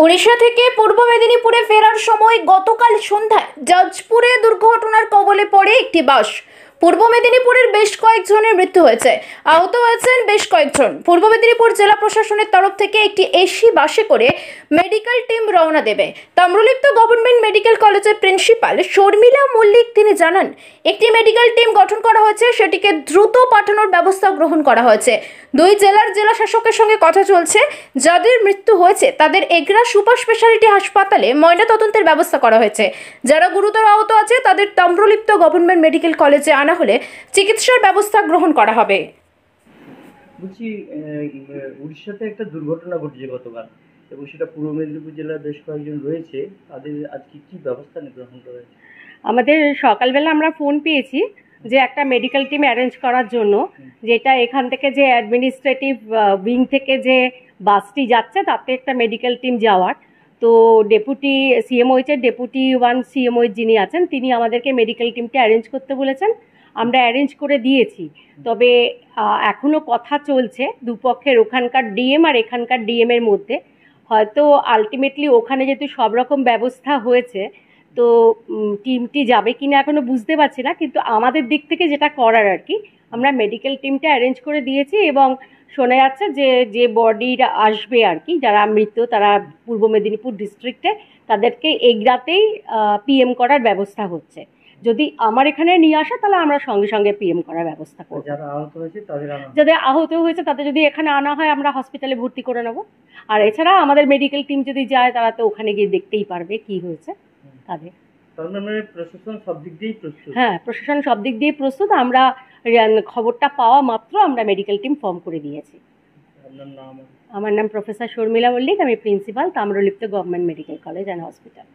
ওড়িশা থেকে পূর্ব মেদিনীপুরে ফেরার সময় গতকাল সন্ধ্যায় জাজপুরে দুর্ঘটনার কবলে পড়ে একটি বাস। পূর্ব মেদিনীপুরের বেশ কয়েকজনের মৃত্যু হয়েছে, আহত হয়েছেন বেশ কয়েকজন। পূর্ব মেদিনীপুর জেলা প্রশাসনের তরফ থেকে একটি এসি বাসে করে মেডিকেল টিম রওনা দেবে। তাম্রলিপ্ত গভর্নমেন্ট মেডিকেল কলেজের প্রিন্সিপাল শর্মিলা মল্লিক তিনি জানান, একটি মেডিকেল টিম গঠন করা হয়েছে, সেটিকে দ্রুত পাঠানোর ব্যবস্থা গ্রহণ করা হয়েছে। দুই জেলার জেলা শাসকের সঙ্গে কথা চলছে। যাদের মৃত্যু হয়েছে তাদের এগরা সুপার স্পেশালিটি হাসপাতালে ময়নাতদন্তের ব্যবস্থা করা হয়েছে। যারা গুরুতর আহত আছে তাদের তাম্রলিপ্ত গভর্নমেন্ট মেডিকেল কলেজে আনা হলে চিকিৎসার ব্যবস্থা গ্রহণ করা হবে। বলছি, উড়িষ্যাতে একটা দুর্ঘটনা ঘটেছে গতকাল, এবং সেটা পূর্ব মেদিনীপুর জেলার বেশ কয়েকজন রয়েছে, তাদের আজকে কি ব্যবস্থা গ্রহণ করা হয়েছে? আমাদের সকালবেলা আমরা ফোন পেয়েছি যে একটা মেডিকেল টিম অ্যারেঞ্জ করার জন্য, যেটা এখান থেকে যে অ্যাডমিনিস্ট্রেটিভ উইং থেকে যে বাসটি যাচ্ছে তাতে একটা মেডিকেল টিম যাওয়ার। তো ডেপুটি সিএমওইচের ডেপুটি 1 সিএমওই যিনি আছেন তিনি আমাদেরকে মেডিকেল টিমটি অ্যারেঞ্জ করতে বলেছেন। আমরা অ্যারেঞ্জ করে দিয়েছি, তবে এখনও কথা চলছে দুপক্ষের, ওখানকার ডিএম আর এখানকার ডিএমের মধ্যে। হয়তো আলটিমেটলি ওখানে যেহেতু সব রকম ব্যবস্থা হয়েছে, তো টিমটি যাবে কিনা এখনো বুঝতে পারছি না, কিন্তু আমাদের দিক থেকে যেটা করার আর কি, আমরা মেডিকেল টিমটা অ্যারেঞ্জ করে দিয়েছি। এবং শোনা যাচ্ছে যে যে বডিটা আসবে আর কি, যারা মৃত তারা পূর্ব মেদিনীপুর ডিস্ট্রিক্টে, তাদেরকে এগরাতেই পিএম করার ব্যবস্থা হচ্ছে। যদি আমার এখানে নিয়ে আসে তাহলে আমরা সঙ্গে সঙ্গে পিএম করার ব্যবস্থা করব। যারা আহত হয়েছে তাদের যদি এখানে আনা হয় আমরা হসপিটালে ভর্তি করে নেব। আর এছাড়া আমাদের মেডিকেল টিম যদি যায় তারা তো ওখানে গিয়ে দেখতেই পারবে কি হয়েছে তাদের। প্রশাসন সব দিক দিয়েই প্রস্তুত? হ্যাঁ, প্রশাসন সব দিক দিয়ে প্রস্তুত। আমরা খবরটা পাওয়া মাত্র আমরা মেডিকেল টিম ফর্ম করে দিয়েছি। আপনার নাম? আমার নাম প্রফেসর শর্মিলা মল্লিক, আমি principal Tamralipta government medical college and hospital.